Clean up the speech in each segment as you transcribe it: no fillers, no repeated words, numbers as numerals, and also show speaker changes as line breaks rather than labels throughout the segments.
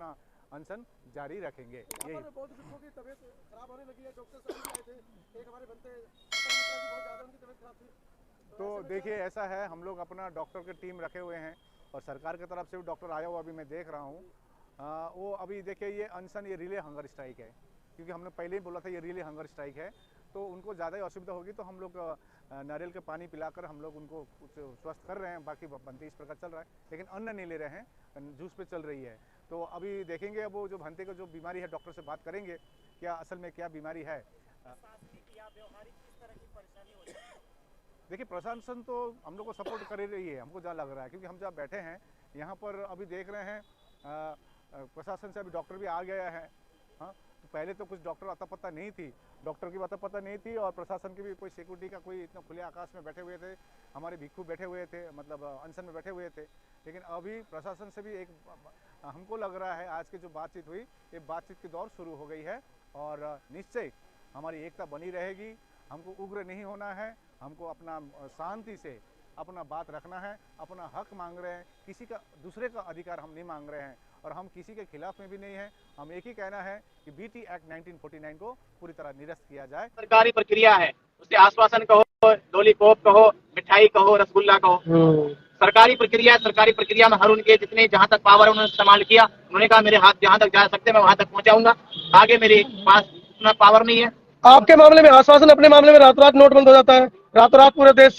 अपना अनशन जारी रखेंगे। यही
बहुत बच्चों की तबीयत खराब होने लगी है, डॉक्टर साहब आए थे, एक हमारे बनते बहुत ज़्यादा उनकी तबीयत खराब थी।
तो देखिए ऐसा है, हम लोग अपना डॉक्टर की टीम रखे हुए हैं और सरकार की तरफ से भी डॉक्टर आया हुआ अभी मैं देख रहा हूँ। वो अभी देखिए ये अनशन ये रिले हंगर स्ट्राइक है, क्योंकि हमने पहले ही बोला था ये रिले हंगर स्ट्राइक है, तो उनको ज़्यादा ही असुविधा होगी, तो हम लोग नारियल के पानी पिलाकर हम लोग उनको कुछ स्वस्थ कर रहे हैं। बाकी भंते इस प्रकार चल रहा है, लेकिन अन्न नहीं ले रहे हैं, जूस पे चल रही है। तो अभी देखेंगे अब वो जो भंते का जो बीमारी है डॉक्टर से बात करेंगे क्या असल में क्या बीमारी है। देखिए प्रशासन तो हम लोग को सपोर्ट कर ही रही है, हमको जहाँ लग रहा है, क्योंकि हम जहाँ बैठे हैं यहाँ पर अभी देख रहे हैं प्रशासन से अभी डॉक्टर भी आ गया है। हाँ, तो पहले तो कुछ डॉक्टर अता पता नहीं थी, डॉक्टर की अता पता नहीं थी और प्रशासन की भी कोई सिक्योरिटी का कोई इतना खुले आकाश में बैठे हुए थे, हमारे भिक्खू बैठे हुए थे, मतलब अनशन में बैठे हुए थे। लेकिन अभी प्रशासन से भी एक हमको लग रहा है आज की जो बातचीत हुई ये बातचीत की दौर शुरू हो गई है और निश्चय हमारी एकता बनी रहेगी। हमको उग्र नहीं होना है, हमको अपना शांति से अपना बात रखना है, अपना हक मांग रहे हैं, किसी का दूसरे का अधिकार हम नहीं मांग रहे हैं और हम किसी के खिलाफ में भी नहीं है। हम एक ही कहना है कि बीटी एक्ट 1949 को पूरी तरह निरस्त किया जाए।
सरकारी प्रक्रिया है, उसे आश्वासन कहो, लॉलीपॉप कहो, मिठाई कहो, रसगुल्ला कहो, सरकारी प्रक्रिया। सरकारी प्रक्रिया में हर उनके जितने जहां तक पावर है उन्होंने इस्तेमाल किया। उन्होंने कहा मेरे हाथ जहां तक जा सकते मैं वहां तक पहुंचाऊंगा, आगे मेरे पास उतना पावर नहीं है।
आपके मामले में आश्वासन, अपने मामले में रातों रात नोट बंद हो जाता है, रातों रात पूरे देश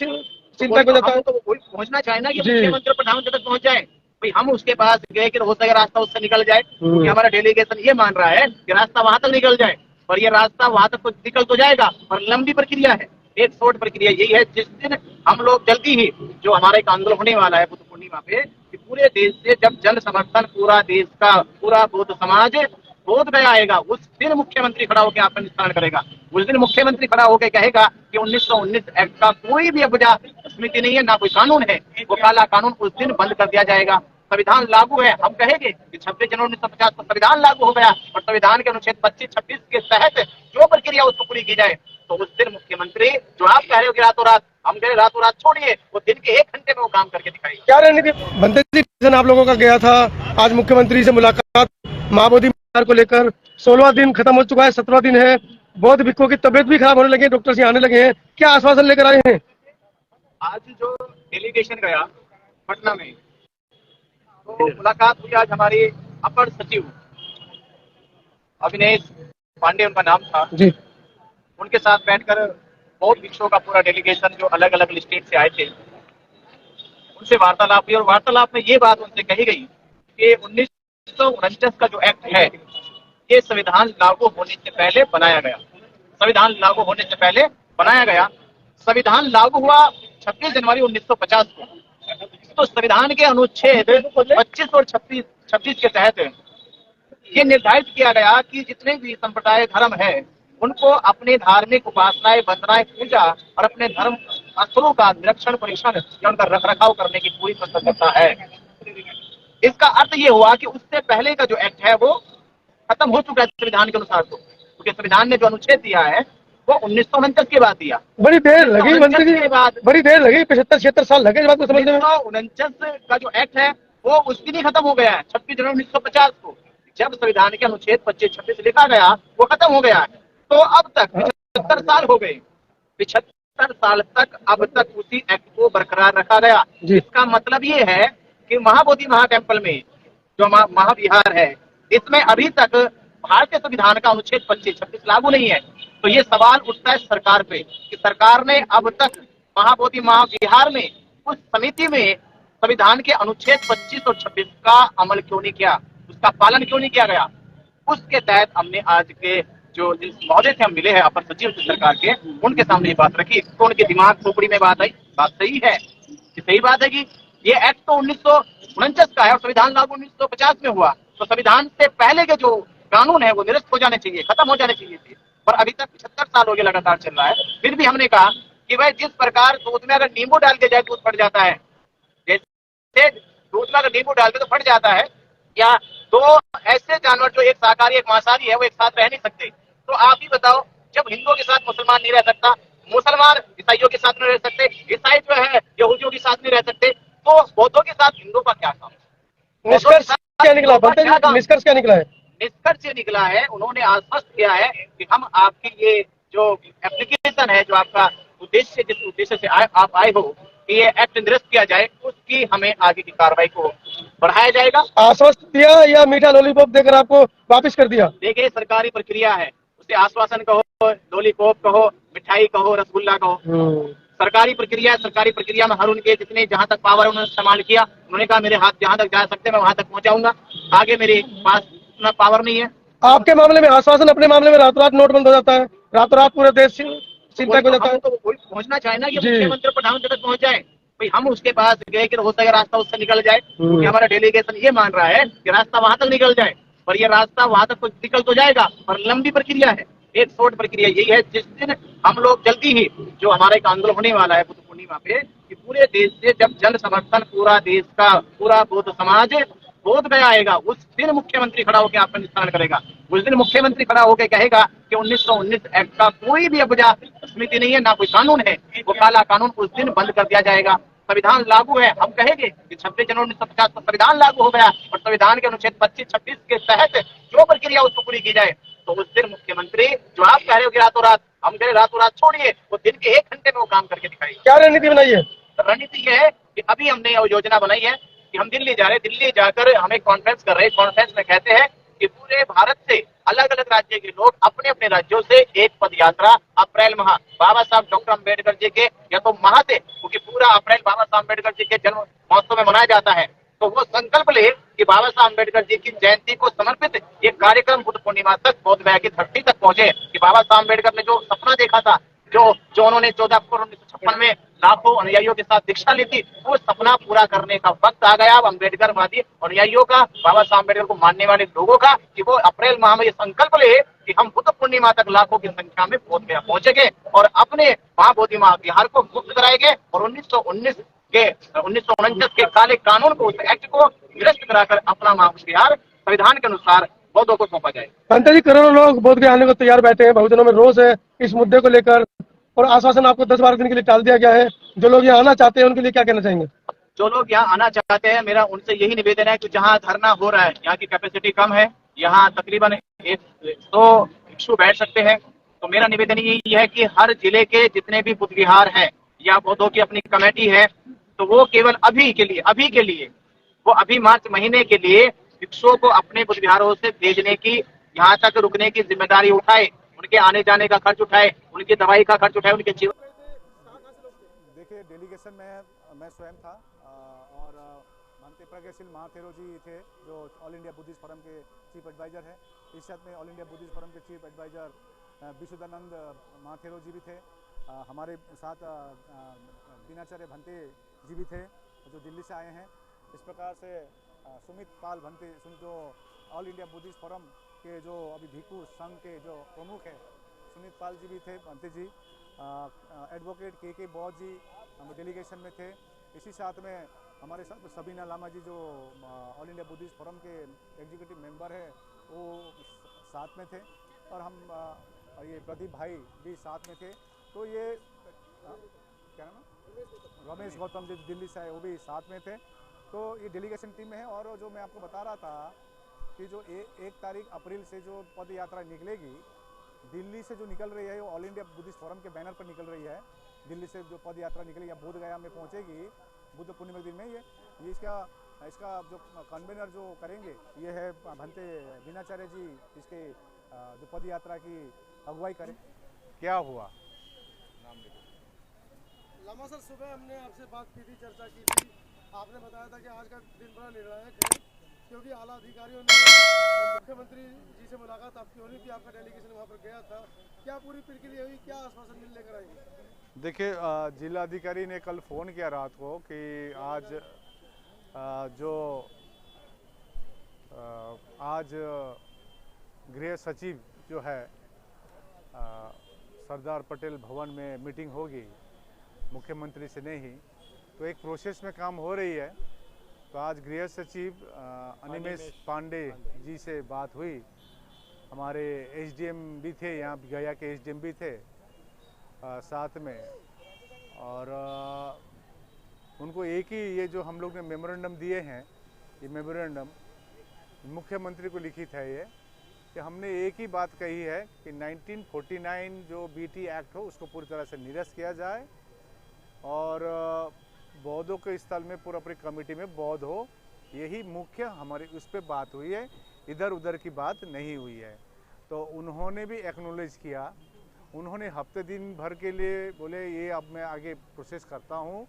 चिंता हो जाता है।
तो पहुंचना चाहिए ना कि मुख्यमंत्री प्रधानमंत्री तक पहुंच जाए। भाई हम उसके पास गए कि हो सके रास्ता उससे निकल जाए, क्योंकि हमारा डेलीगेशन ये मान रहा है कि रास्ता वहां तक निकल जाए, पर ये रास्ता वहां तक तो निकल तो जाएगा पर लंबी प्रक्रिया है। एक शॉर्ट प्रक्रिया यही है, जिस दिन हम लोग जल्दी ही जो हमारा एक आंदोलन होने वाला है बुद्ध पूर्णिमा पे, कि पूरे देश से जब जन समर्थन पूरा देश का पूरा बौद्ध समाज बोध गया आएगा, उस दिन मुख्यमंत्री खड़ा होकर आपका निस्तारण करेगा। उस दिन मुख्यमंत्री खड़ा होकर कहेगा कि 1919 एक्ट का कोई भी वजह स्मृति नहीं है, ना कोई कानून है, वो काला कानून उस दिन बंद कर दिया जाएगा। संविधान लागू है, हम कहेंगे कि 26 जनवरी 1950 को संविधान लागू हो गया और संविधान के अनुच्छेद 25-26 के तहत जो प्रक्रिया उसको पूरी की जाए, तो उस दिन मुख्यमंत्री जो आप कह रहे हो कि रातों रात, हम कह रहे रातों रात छोड़िए, वो दिन के 1 घंटे में वो काम करके दिखाएंगे।
क्या रणनीति बनते जी आप लोगों का गया था, आज मुख्यमंत्री से मुलाकात महाबोधि को लेकर 16वां दिन खत्म हो चुका है, 17वां दिन है, बहुत भिक्खों की तबीयत भी खराब होने लगी है, डॉक्टर से आने लगे हैं, क्या आश्वासन लेकर आए हैं?
आज जो डेलीगेशन गया पटना में, तो मुलाकात हुई आज हमारी अपर सचिव अविनेश पांडे उनका नाम था
जी,
उनके साथ बैठकर बहुत भिक्षुओं का पूरा डेलीगेशन जो अलग अलग स्टेट से आए थे उनसे वार्तालाप हुई और वार्तालाप में ये बात उनसे कही गई कि 1949 का जो एक्ट है ये संविधान लागू होने से पहले बनाया गया। संविधान लागू होने से पहले बनाया गया। संविधान लागू हुआ 26 जनवरी 1950 को। तो संविधान के अनुच्छेद 25 और 26 के तहत ये निर्धारित किया गया कि जितने भी संप्रदाय धर्म है उनको अपने धार्मिक उपासनाएं, वंदनाएं, पूजा और अपने धर्म स्थलों का निरीक्षण, परीक्षण या उनका रख रखाव करने की पूरी स्वतंत्रता है। इसका अर्थ ये हुआ कि उससे पहले का जो एक्ट है वो खत्म हो चुका है संविधान के अनुसार, तो क्योंकि संविधान ने जो अनुच्छेद दिया है वो 1949 के बाद दिया।
बड़ी देर लगी,
1949 के बाद,
बड़ी देर लगी, 75-76 साल लगे इस बात को समझने में।
1949 का जो एक्ट है वो उस दिन ही खत्म हो गया है, 26 जनवरी 1950 को जब संविधान के अनुच्छेद 25-26 लिखा गया वो खत्म हो गया है। तो अब तक 75 साल हो गए, 75 साल तक अब तक उसी एक्ट को बरकरार रखा गया। इसका मतलब ये है कि महाबोधि महाटेम्पल में जो महाविहार है इसमें अभी तक भारतीय संविधान का अनुच्छेद 25-26 लागू नहीं है। तो ये सवाल उठता है सरकार पे कि सरकार ने अब तक महाबोधि महाविहार में उस समिति में संविधान के अनुच्छेद 25 और 26 का अमल क्यों नहीं किया, उसका पालन क्यों नहीं किया गया। उसके तहत हमने आज के जो जिस महोदय से हम मिले हैं अपर सचिव सरकार के, उनके सामने ये बात रखी। तो उनके दिमाग खोपड़ी में बात आई, बात सही है, सही बात है कि ये एक्ट तो 1949 का है और संविधान लागू 1950 में हुआ, तो संविधान से पहले के जो कानून है वो निरस्त हो जाने चाहिए, खत्म हो जाने चाहिए थे। पर अभी तक 75 साल हो गए लगातार चल रहा है। फिर भी हमने कहा कि भाई जिस प्रकार दूध में अगर नींबू डाल के जाए दूध फट जाता है, जैसे दूध में अगर नींबू डाल के तो फट जाता है, या दो ऐसे जानवर जो एक शाकाहारी एक मांसाहारी है वो एक साथ रह नहीं सकते। तो आप ही बताओ, जब हिंदुओं के साथ मुसलमान नहीं रह सकता, मुसलमान ईसाइयों के साथ नहीं रह सकते, ईसाई जो है यहूदियों के साथ नहीं रह सकते, तो बौद्धों के साथ हिंदुओं का क्या काम?
क्या निकला बनते जी, निष्कर्ष क्या निकला है?
निष्कर्ष ये निकला है, उन्होंने आश्वस्त किया है कि हम आपकी ये जो एप्लीकेशन है, जो आपका उद्देश्य, जिस उद्देश्य से आप आए हो कि ये एक्ट निरस्त किया जाए, उसकी हमें आगे की कार्रवाई को बढ़ाया जाएगा।
आश्वस्त दिया या मीठा लॉलीपॉप देकर आपको वापस कर दिया?
देखिए, सरकारी प्रक्रिया है, उसे आश्वासन कहो, लॉलीपॉप कहो, मिठाई कहो, रसगुल्ला कहो, सरकारी प्रक्रिया में हर उनके जितने जहां तक पावर है उन्होंने इस्तेमाल किया। उन्होंने कहा मेरे हाथ जहां तक जा सकते मैं वहां तक पहुंचाऊंगा, आगे मेरे पास उतना पावर नहीं है।
आपके मामले में आश्वासन, अपने मामले में रातों रात नोट बंद हो जाता है, रातों रात पूरे देश चिंता हो जाता है।
तो कोई पहुंचना चाहे ना कि मुख्यमंत्री प्रधानमंत्री तक पहुंच जाए, भाई हम उसके पास गए कि हो सके रास्ता उससे निकल जाए, क्योंकि हमारा डेलीगेशन ये मान रहा है कि रास्ता वहां तक निकल जाए, पर ये रास्ता वहां तक निकल तो जाएगा पर लंबी प्रक्रिया है। एक शॉर्ट प्रक्रिया यही है, जिस दिन हम लोग जल्दी ही जो हमारा एक आंदोलन होने वाला है बुद्ध पूर्णिमा पे, कि पूरे देश से जब जन समर्थन पूरा देश का पूरा बौद्ध समाज बोध गया आएगा, उस दिन मुख्यमंत्री खड़ा होकर आपका निस्तारण करेगा। उस दिन मुख्यमंत्री खड़ा होकर कहेगा कि 1919 एक्ट का कोई भी अबजा स्मृति नहीं है, ना कोई कानून है, वो काला कानून उस दिन बंद कर दिया जाएगा। संविधान लागू है, हम कहेंगे कि 26 जनवरी 1950 को संविधान लागू हो गया और संविधान के अनुच्छेद 25-26 के तहत जो प्रक्रिया उसको पूरी की जाए, तो उस दिन मुख्यमंत्री जो आप कह रहे हो कि रातों रात, हम कह रहे रातों रात छोड़िए, वो दिन के 1 घंटे में वो काम करके दिखाएगा।
क्या रणनीति बनाई है?
रणनीति ये है कि अभी हमने योजना बनाई है कि हम दिल्ली जा रहे हैं, दिल्ली जाकर हम एक कॉन्फ्रेंस कर रहे हैं। कॉन्फ्रेंस में कहते हैं कि पूरे भारत से अलग अलग राज्य के लोग अपने अपने राज्यों से एक पद यात्रा अप्रैल माह बाबा साहब डॉक्टर अम्बेडकर जी के या तो माह से, क्योंकि पूरा अप्रैल बाबा साहब अम्बेडकर जी के जन्म महोत्सव में मनाया जाता है, तो वो संकल्प ले कि बाबा साहब अम्बेडकर जी की जयंती को समर्पित ये कार्यक्रम बुद्ध पूर्णिमा तक बोध गया की धरती तक पहुंचे, कि बाबा साहब अम्बेडकर ने जो सपना देखा था, जो उन्होंने 14 अक्टूबर 1956 में लाखों अनुयायियों के साथ दीक्षा ली थी, वो सपना पूरा करने का वक्त आ गया। अब अम्बेडकरवादी अनुयायियों का, बाबा साहब अम्बेडकर को मानने वाले लोगों का, कि वो अप्रैल माह में ये संकल्प ले कि हम बुद्ध पूर्णिमा तक लाखों की संख्या में बोध गया पहुंचेंगे और अपने महाबोधि बिहार को मुक्त कराएंगे और 1949 के काले कानून को, उस एक्ट को निरस्त कराकर अपना महाबोधि संविधान के अनुसार बौद्धों को सौंपा जाए।
पंत जी, करोड़ों लोग बोध गया आने को तैयार बैठे हैं, बहुजनों में रोष है इस मुद्दे को लेकर, और आश्वासन आपको 10-12 दिन के लिए टाल दिया गया है। जो लोग यहाँ आना चाहते हैं उनके लिए क्या कहना चाहेंगे?
जो लोग यहाँ आना चाहते हैं, मेरा उनसे यही निवेदन है कि जहाँ धरना हो रहा है, यहाँ की कैपेसिटी कम है, यहाँ तकरीबन 100 भिक्षु बैठ सकते हैं, तो मेरा निवेदन यही है कि हर जिले के जितने भी बुद्ध विहार हैं या बौद्धों की अपनी कमेटी है, तो वो केवल अभी के लिए वो अभी मार्च महीने के लिए भिक्षुओं को अपने बुद्ध विहारों से भेजने की, यहाँ तक रुकने की जिम्मेदारी उठाए, उनके आने जाने का खर्च उठाए, उनकी दवाई का खर्च उठाए, उनके जीवन।
देखिए, डेलीगेशन में मैं स्वयं था और भंते प्रज्ञाशील महाथेरो जी थे, जो ऑल इंडिया बुद्धिस्ट फोरम के चीफ एडवाइज़र है। इस साथ में ऑल इंडिया बुद्धिस्ट फोरम के चीफ एडवाइज़र विशुद्धानंद महाथेरो जी भी थे। हमारे साथ दिनाचार्य भंते जी भी थे, जो दिल्ली से आए हैं। इस प्रकार से सुमित पाल भंते, जो ऑल इंडिया बुद्धिस्ट फोरम के जो अभी भिक्षु संघ के जो प्रमुख है, सुमित पाल जी भी थे, भंते जी। एडवोकेट के बौद्ध जी हम डेलीगेशन में थे। इसी साथ में हमारे साथ सबीना लामा जी, जो ऑल इंडिया बुद्धिस्ट फोरम के एग्जीक्यूटिव मेंबर है, वो साथ में थे, और हम ये प्रदीप भाई भी साथ में थे। तो ये क्या नाम है, रमेश गौतम जी दिल्ली से आए, वो भी साथ में थे। तो ये डेलीगेशन टीम में है। और जो मैं आपको बता रहा था कि जो 1 तारीख अप्रैल से जो पद यात्रा निकलेगी, दिल्ली से जो निकल रही है, वो ऑल इंडिया बुद्धिस्ट फोरम के बैनर पर निकल रही है। दिल्ली से जो पद यात्रा निकलेगी या बोध गया में पहुंचेगी बुद्ध पूर्णिमा के दिन में, ये इसका जो कन्वेनर जो करेंगे ये है भंते दिनाचार्य जी, इसके जो पद यात्रा की अगुवाई करें। क्या हुआ
लामा सर, सुबह हमने आपसे बात की थी, चर्चा की थी, आपने बताया था कि आज का दिन बड़ा निर्णायक है, क्योंकि आला अधिकारियों ने मुख्यमंत्री जी से मुलाकात आपकी होनी थी, आपका डेलीगेशन वहाँ पर गया था। क्या पूरी प्रक्रिया हुई, क्या आश्वासन मिल लेकर आएंगे?
देखिए, जिला अधिकारी ने कल फ़ोन किया रात को कि आज गृह सचिव जो है सरदार पटेल भवन में मीटिंग होगी, मुख्यमंत्री से नहीं, तो एक प्रोसेस में काम हो रही है। तो आज गृह सचिव अनिमेश पांडे जी से बात हुई। हमारे एसडीएम भी थे, यहाँ गया के एसडीएम भी थे साथ में, और उनको एक ही ये जो हम लोग ने मेमोरेंडम दिए हैं, ये मेमोरेंडम मुख्यमंत्री को लिखित है ये कि हमने एक ही बात कही है कि 1949 जो बीटी एक्ट हो उसको पूरी तरह से निरस्त किया जाए और बौद्धों के स्थल में पूरी कमेटी में बौद्ध हो, यही मुख्य हमारी उस पर बात हुई है, इधर उधर की बात नहीं हुई है। तो उन्होंने भी एक्नॉलेज किया, उन्होंने हफ्ते दिन भर के लिए बोले ये अब मैं आगे प्रोसेस करता हूँ।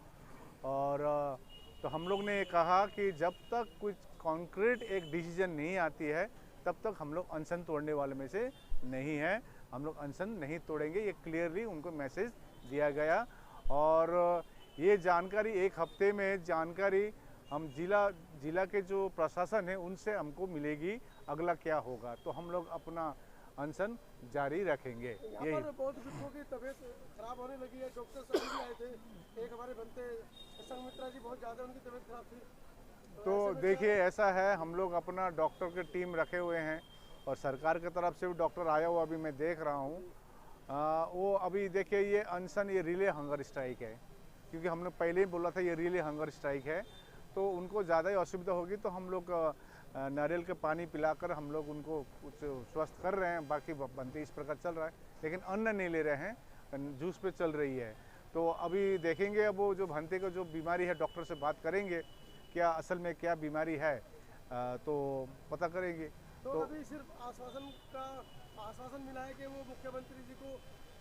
और तो हम लोग ने कहा कि जब तक कुछ कॉन्क्रीट एक डिसीजन नहीं आती है तब तक हम लोग अनशन तोड़ने वाले में से नहीं हैं, हम लोग अनशन नहीं तोड़ेंगे, ये क्लियरली उनको मैसेज दिया गया। और ये जानकारी एक हफ्ते में जानकारी हम जिला के जो प्रशासन है उनसे हमको मिलेगी अगला क्या होगा, तो हम लोग अपना अनशन जारी रखेंगे।
यही बहुत भिक्षुओं की तबीयत खराब होने लगी है, डॉक्टर सभी भी आए थे, एक हमारे बनते संघमित्रा जी बहुत ज़्यादा उनकी तबीयत खराब थी।
तो देखिए ऐसा है, हम लोग अपना डॉक्टर की टीम रखे हुए हैं और सरकार की तरफ से भी डॉक्टर आया हुआ अभी मैं देख रहा हूँ। वो अभी देखिए ये अनशन ये रिले हंगर स्ट्राइक है, क्योंकि हमने पहले ही बोला था ये रिले हंगर स्ट्राइक है, तो उनको ज़्यादा ही असुविधा होगी तो हम लोग नारियल के पानी पिलाकर हम लोग उनको कुछ स्वस्थ कर रहे हैं, बाकी बनते इस प्रकार चल रहा है, लेकिन अन्न नहीं ले रहे हैं, जूस पे चल रही है। तो अभी देखेंगे अब वो जो भंते का जो बीमारी है डॉक्टर से बात करेंगे क्या असल में क्या बीमारी है, तो पता करेंगे।
तो अभी सिर्फ आश्वासन मिला है कि वो मुख्यमंत्री जी को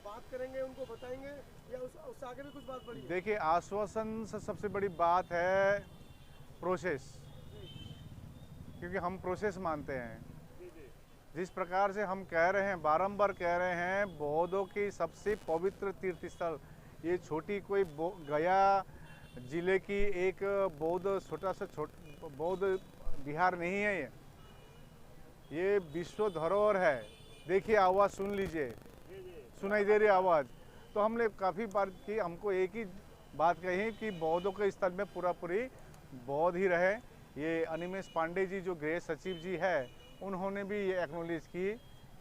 बात करेंगे, उनको बताएंगे, या उससे आगे भी कुछ बात बड़ी है?
देखिए आश्वासन से सबसे बड़ी बात है प्रोसेस, क्योंकि हम प्रोसेस मानते हैं। जिस प्रकार से हम कह रहे हैं, बारंबार कह रहे हैं, बौद्धों की सबसे पवित्र तीर्थ स्थल ये छोटी कोई गया जिले की एक बौद्ध छोटा बौद्ध विहार नहीं है, ये विश्व धरोहर है। देखिए आवाज़ सुन लीजिए, सुनाई दे रही आवाज़। तो हमने काफ़ी बार की हमको एक ही बात कही कि बौद्धों के स्थल में पूरी बौद्ध ही रहे। ये अनिमेश पांडे जी जो गृह सचिव जी है उन्होंने भी ये एक्नॉलेज की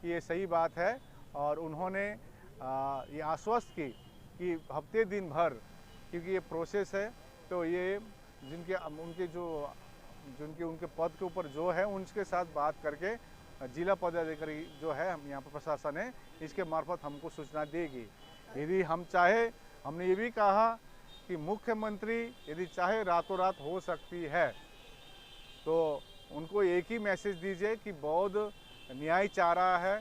कि ये सही बात है, और उन्होंने ये आश्वस्त की कि हफ्ते दिन भर, क्योंकि ये प्रोसेस है, तो ये उनके पद के ऊपर जो है उनके साथ बात करके जिला पदाधिकारी जो है हम यहाँ पर प्रशासन है इसके मार्फत हमको सूचना देगी। यदि हम चाहे, हमने ये भी कहा कि मुख्यमंत्री यदि चाहे रातों रात हो सकती है, तो उनको एक ही मैसेज दीजिए कि बौद्ध न्याय चाह रहा है,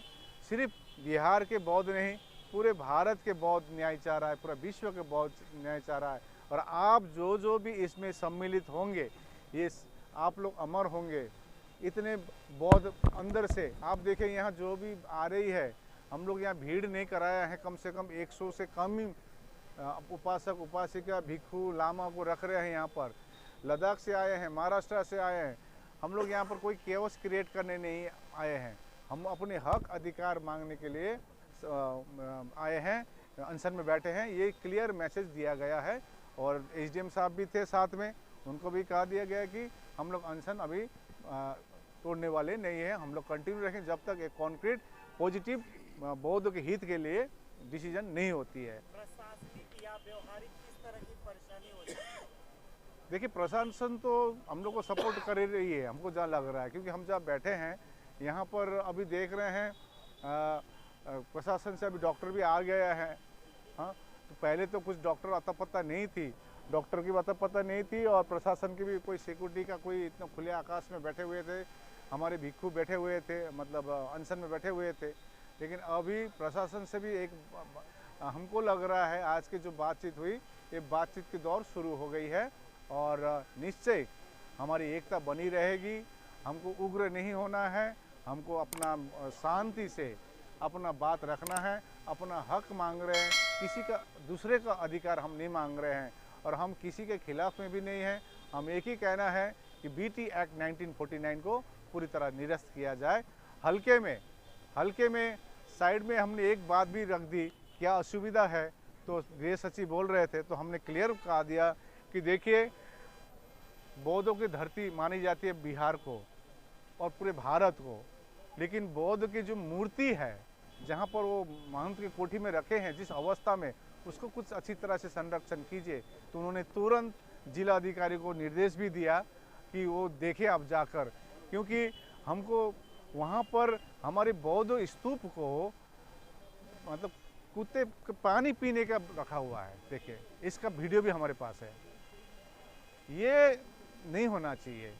सिर्फ बिहार के बौद्ध नहीं पूरे भारत के बौद्ध न्याय चाह रहा है, पूरा विश्व के बौद्ध न्याय चाह रहा है। और आप जो भी इसमें सम्मिलित होंगे ये आप लोग अमर होंगे। इतने बौद्ध अंदर से आप देखें यहाँ जो भी आ रही है, हम लोग यहाँ भीड़ नहीं कराया है, कम से कम 100 से कम ही उपासक उपासिका भिक्षु लामा को रख रहे हैं यहाँ पर। लद्दाख से आए हैं, महाराष्ट्र से आए हैं, हम लोग यहाँ पर कोई केओस क्रिएट करने नहीं आए हैं, हम अपने हक अधिकार मांगने के लिए आए हैं, अनशन में बैठे हैं। ये क्लियर मैसेज दिया गया है और एसडीएम साहब भी थे साथ में, उनको भी कहा दिया गया कि हम लोग अनशन अभी तोड़ने वाले नहीं हैं, हम लोग कंटिन्यू रखें जब तक एक कॉन्क्रीट पॉजिटिव बौद्ध के हित के लिए डिसीजन नहीं होती है।
प्रशासनिक या व्यवहारिक किस तरह की परेशानी हो रही है?
देखिए प्रशासन तो हम लोग को सपोर्ट कर ही रही है, हमको जहाँ लग रहा है, क्योंकि हम जहाँ बैठे हैं यहाँ पर अभी देख रहे हैं प्रशासन से अभी डॉक्टर भी आ गया है। हाँ, तो पहले तो कुछ डॉक्टर अता पता नहीं थी, डॉक्टर की अता पता नहीं थी, और प्रशासन की भी कोई सिक्योरिटी का कोई इतना खुले आकाश में बैठे हुए थे, हमारे भिक्षु बैठे हुए थे, मतलब अनशन में बैठे हुए थे। लेकिन अभी प्रशासन से भी एक हमको लग रहा है आज की जो बातचीत हुई, ये बातचीत की दौर शुरू हो गई है और निश्चय हमारी एकता बनी रहेगी। हमको उग्र नहीं होना है, हमको अपना शांति से अपना बात रखना है, अपना हक मांग रहे हैं, किसी का दूसरे का अधिकार हम नहीं मांग रहे हैं और हम किसी के खिलाफ में भी नहीं हैं। हम एक ही कहना है कि बीटी एक्ट 1949 को पूरी तरह निरस्त किया जाए। हल्के में साइड में हमने एक बात भी रख दी, क्या असुविधा है, तो गृह सचिव बोल रहे थे तो हमने क्लियर कहा दिया कि देखिए बौद्धों की धरती मानी जाती है बिहार को और पूरे भारत को, लेकिन बौद्ध की जो मूर्ति है जहाँ पर वो महंत की कोठी में रखे हैं जिस अवस्था में, उसको कुछ अच्छी तरह से संरक्षण कीजिए। तो उन्होंने तुरंत जिला अधिकारी को निर्देश भी दिया कि वो देखे आप जाकर, क्योंकि हमको वहाँ पर हमारे बौद्ध स्तूप को मतलब कुत्ते पानी पीने का रखा हुआ है। देखिए इसका वीडियो भी हमारे पास है। ये नहीं होना चाहिए।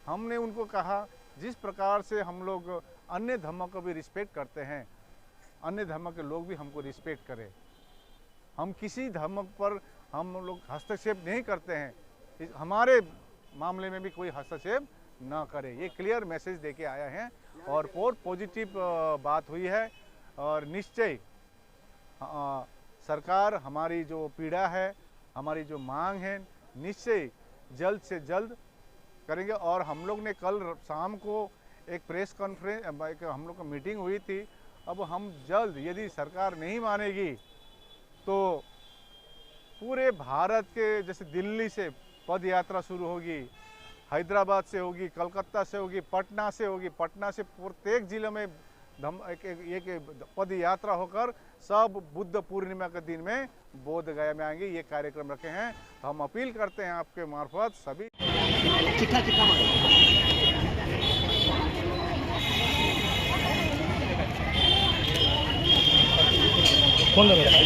हमने उनको कहा जिस प्रकार से हम लोग अन्य धर्मों को भी रिस्पेक्ट करते हैं, अन्य धर्म के लोग भी हमको रिस्पेक्ट करें। हम किसी धर्म पर हम लोग हस्तक्षेप नहीं करते हैं, हमारे मामले में भी कोई हस्तक्षेप ना करे। ये क्लियर मैसेज देके आया है और बहुत पॉजिटिव बात हुई है। और निश्चय सरकार हमारी जो पीड़ा है, हमारी जो मांग है, निश्चय जल्द से जल्द करेंगे। और हम लोग ने कल शाम को एक प्रेस कॉन्फ्रेंस, हम लोग का मीटिंग हुई थी। अब हम जल्द, यदि सरकार नहीं मानेगी तो पूरे भारत के, जैसे दिल्ली से पद यात्रा शुरू होगी, हैदराबाद से होगी, कलकत्ता से होगी, पटना से होगी, पटना से प्रत्येक जिले में एक पद यात्रा होकर सब बुद्ध पूर्णिमा के दिन में बोध गया में आएंगे। ये कार्यक्रम रखे हैं। तो हम अपील करते हैं आपके मार्फत सभी
कौन लग रहा है?